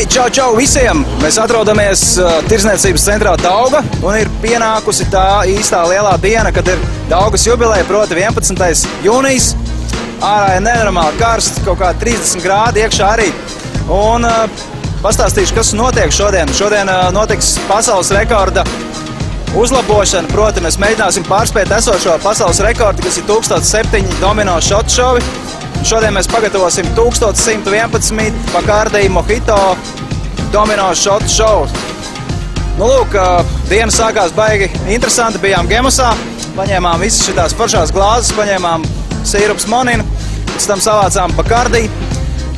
Hei, čau visiem! Mēs atrodamies Tirdzniecības centrā Dauga un ir pienākusi tā īstā lielā diena, kad ir Daugas jubileja, proti 11. jūnijas. Ārā ir nenormāli karsts, kaut kā 30 grādi iekšā arī. Un pastāstīšu, kas notiek šodien. Šodien notiks pasaules rekorda uzlabošana, proti mēs mēģināsim pārspēt esošo pasaules rekordu, kas ir 1007 domino šotu šovi. Šodien mēs pagatavosim 1111 Bacardi Mojito domino šotu šovu. Nu, lūk, diena sākās baigi interesanti. Bijām Gemosā, paņēmām visas šitās foršās glāzes, paņēmām sīrups moninu, pēc tam savācām Bacardi.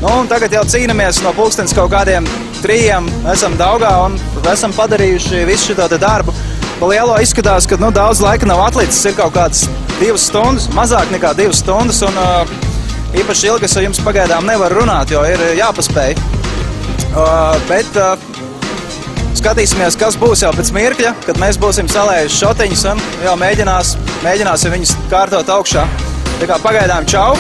Nu, un tagad jau cīnamies no pulkstens kaut kādiem 3. Esam Daugā un esam padarījuši visu šito te darbu. Pa lielo izskatās, ka daudz laika nav atlicis, ir kaut kādas 2 stundas, mazāk nekā 2 stundas, un īpaši ilgi es ar jums pagaidām nevaru runāt, jo ir jāpaspēj. Bet skatīsimies, kas būs jau pēc mirkļa, kad mēs būsim salējuši šotiņus un jau mēģināsim viņus kārtot augšā. Tā kā pagaidām čau!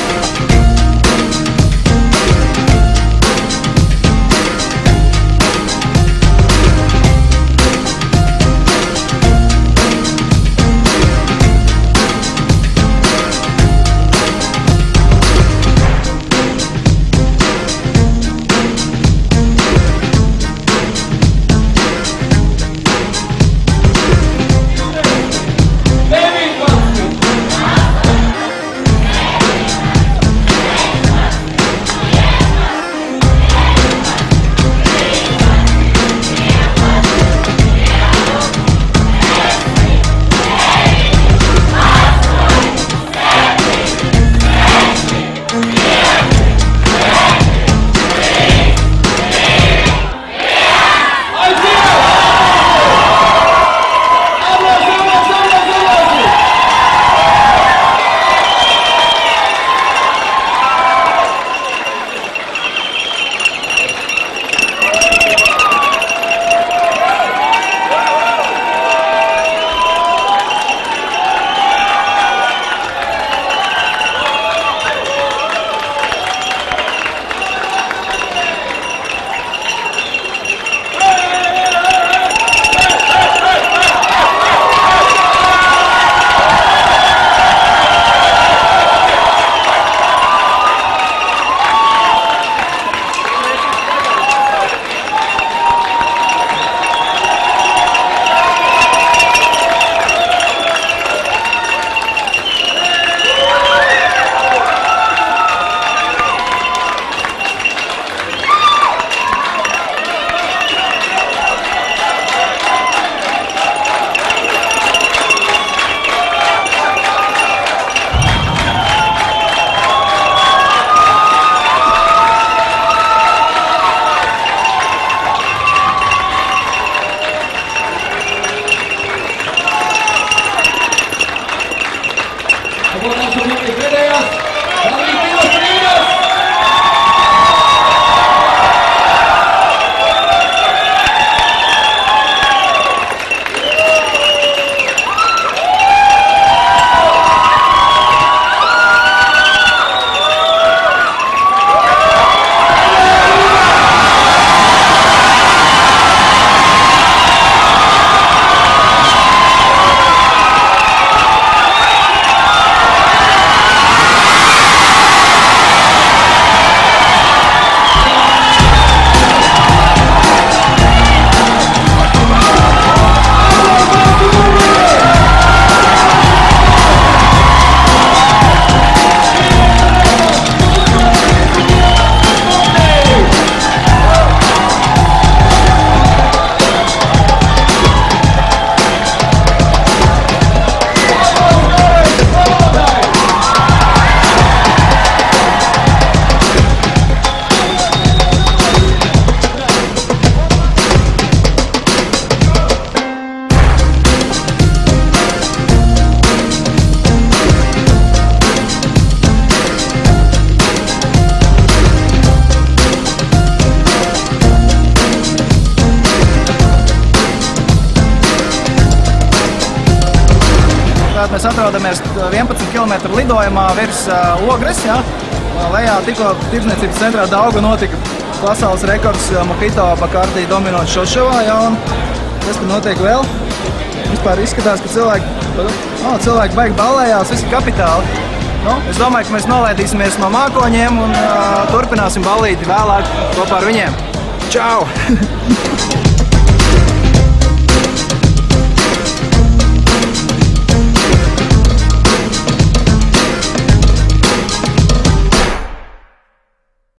Mēs atrodamies 11 km lidojumā virs Ogres. Lejā tikko Tirdzniecības centrā Dauga notika pasaules rekords Mojito Bacardi dominot Šoševā, jā, un kas tur notiek vēl? Vispār izskatās, ka cilvēki baigi ballējās, visi kapitāli. Nu, es domāju, ka mēs nolaidīsimies no mākoņiem un turpināsim ballīti vēlāk kopā ar viņiem. Čau!